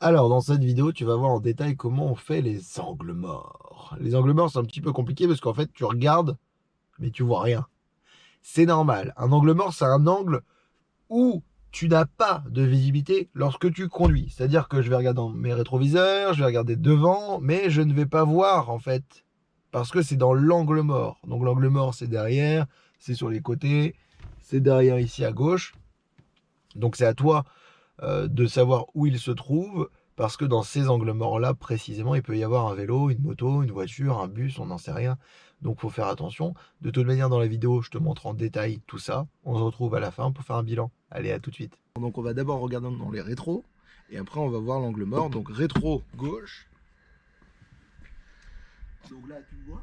Alors, dans cette vidéo, tu vas voir en détail comment on fait les angles morts. Les angles morts, c'est un petit peu compliqué parce qu'en fait, tu regardes, mais tu vois rien. C'est normal. Un angle mort, c'est un angle où tu n'as pas de visibilité lorsque tu conduis. C'est-à-dire que je vais regarder dans mes rétroviseurs, je vais regarder devant, mais je ne vais pas voir, en fait, parce que c'est dans l'angle mort. Donc, l'angle mort, c'est derrière, c'est sur les côtés, c'est derrière ici à gauche. Donc, c'est à toi de savoir où il se trouve, parce que dans ces angles morts-là, précisément, il peut y avoir un vélo, une moto, une voiture, un bus, on n'en sait rien. Donc, faut faire attention. De toute manière, dans la vidéo, je te montre en détail tout ça. On se retrouve à la fin pour faire un bilan. Allez, à tout de suite. Donc, on va d'abord regarder dans les rétros, et après, on va voir l'angle mort. Donc, rétro gauche. Donc là, tu me vois.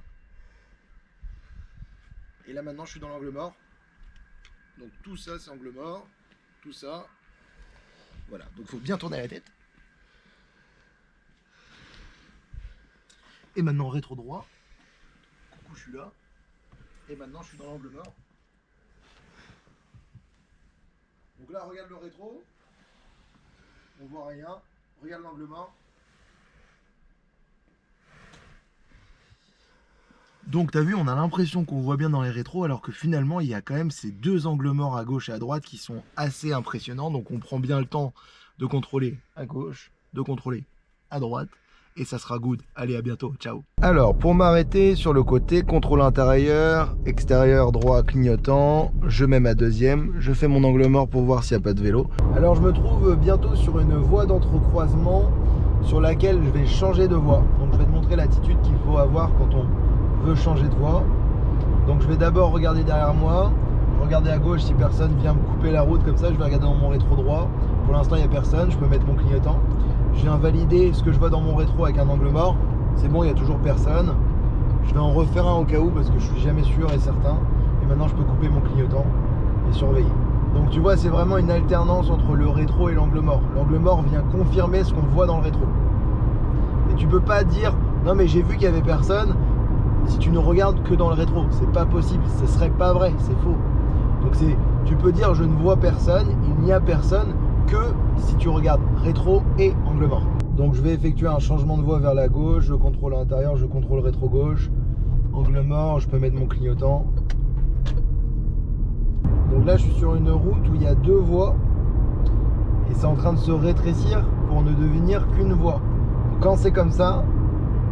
Et là, maintenant, je suis dans l'angle mort. Donc, tout ça, c'est angle mort. Tout ça. Voilà, donc il faut bien tourner la tête. Et maintenant rétro droit. Coucou, je suis là. Et maintenant je suis dans l'angle mort. Donc là, regarde le rétro. On voit rien. Regarde l'angle mort. Donc t'as vu, on a l'impression qu'on voit bien dans les rétros, alors que finalement il y a quand même ces deux angles morts à gauche et à droite qui sont assez impressionnants. Donc on prend bien le temps de contrôler à gauche, de contrôler à droite, et ça sera good. Allez, à bientôt, ciao. Alors pour m'arrêter sur le côté, contrôle intérieur, extérieur droit clignotant, je mets ma deuxième, je fais mon angle mort pour voir s'il n'y a pas de vélo. Alors je me trouve bientôt sur une voie d'entrecroisement sur laquelle je vais changer de voie. Donc je vais te montrer l'attitude qu'il faut avoir quand on veut changer de voie. Donc je vais d'abord regarder derrière moi, regarder à gauche si personne vient me couper la route. Comme ça, je vais regarder dans mon rétro droit. Pour l'instant, il n'y a personne, je peux mettre mon clignotant. Je viens valider ce que je vois dans mon rétro avec un angle mort. C'est bon, il n'y a toujours personne. Je vais en refaire un au cas où parce que je suis jamais sûr et certain. Et maintenant, je peux couper mon clignotant et surveiller. Donc tu vois, c'est vraiment une alternance entre le rétro et l'angle mort. L'angle mort vient confirmer ce qu'on voit dans le rétro. Et tu peux pas dire non mais j'ai vu qu'il y avait personne si tu ne regardes que dans le rétro. C'est pas possible, ce serait pas vrai, c'est faux. Donc tu peux dire je ne vois personne, il n'y a personne que si tu regardes rétro et angle mort. Donc je vais effectuer un changement de voie vers la gauche, je contrôle l'intérieur, je contrôle rétro gauche, angle mort, je peux mettre mon clignotant. Donc là je suis sur une route où il y a deux voies et c'est en train de se rétrécir pour ne devenir qu'une voie. Donc quand c'est comme ça,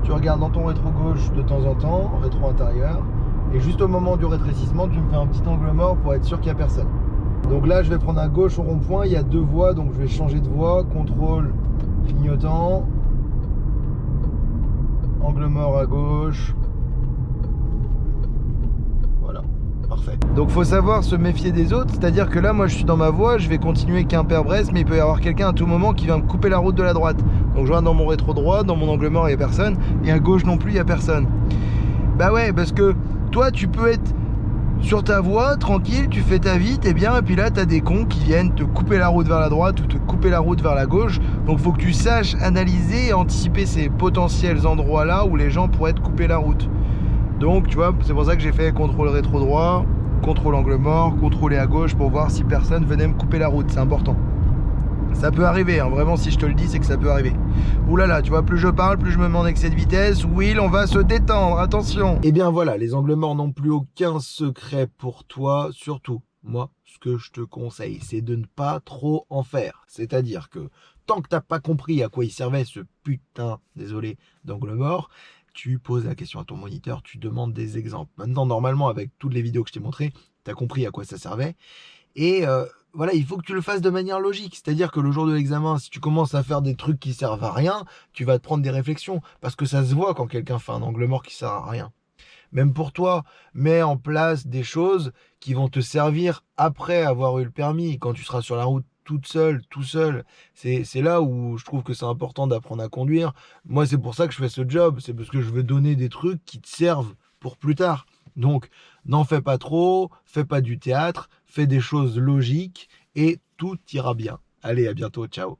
tu regardes dans ton rétro gauche de temps en temps, rétro intérieur, et juste au moment du rétrécissement, tu me fais un petit angle mort pour être sûr qu'il n'y a personne. Donc là, je vais prendre à gauche au rond-point, il y a deux voies, donc je vais changer de voie, contrôle, clignotant, angle mort à gauche. Voilà, parfait. Donc faut savoir se méfier des autres, c'est-à-dire que là, moi je suis dans ma voie, je vais continuer Quimper-Brest, mais il peut y avoir quelqu'un à tout moment qui vient me couper la route de la droite. Donc je regarde dans mon rétro droit, dans mon angle mort, il n'y a personne, et à gauche non plus, il n'y a personne. Bah ouais, parce que toi, tu peux être sur ta voie, tranquille, tu fais ta vie, t'es bien, et puis là, t'as des cons qui viennent te couper la route vers la droite ou te couper la route vers la gauche. Donc faut que tu saches analyser et anticiper ces potentiels endroits-là où les gens pourraient te couper la route. Donc, tu vois, c'est pour ça que j'ai fait contrôle rétro droit, contrôle angle mort, contrôler à gauche pour voir si personne venait me couper la route, c'est important. Ça peut arriver, hein. Vraiment, si je te le dis, c'est que ça peut arriver. Ouh là là, tu vois, plus je parle, plus je me mets en excès de vitesse. Will, on va se détendre, attention. Et bien voilà, les angles morts n'ont plus aucun secret pour toi. Surtout, moi, ce que je te conseille, c'est de ne pas trop en faire. C'est-à-dire que tant que t'as pas compris à quoi il servait ce putain, désolé, d'angle mort, tu poses la question à ton moniteur, tu demandes des exemples. Maintenant, normalement, avec toutes les vidéos que je t'ai montrées, t'as compris à quoi ça servait. Et voilà, il faut que tu le fasses de manière logique. C'est-à-dire que le jour de l'examen, si tu commences à faire des trucs qui servent à rien, tu vas te prendre des réflexions. Parce que ça se voit quand quelqu'un fait un angle mort qui sert à rien. Même pour toi, mets en place des choses qui vont te servir après avoir eu le permis. Quand tu seras sur la route toute seule, tout seul. C'est là où je trouve que c'est important d'apprendre à conduire. Moi, c'est pour ça que je fais ce job. C'est parce que je veux donner des trucs qui te servent pour plus tard. Donc, n'en fais pas trop, fais pas du théâtre, fais des choses logiques et tout ira bien. Allez, à bientôt, ciao.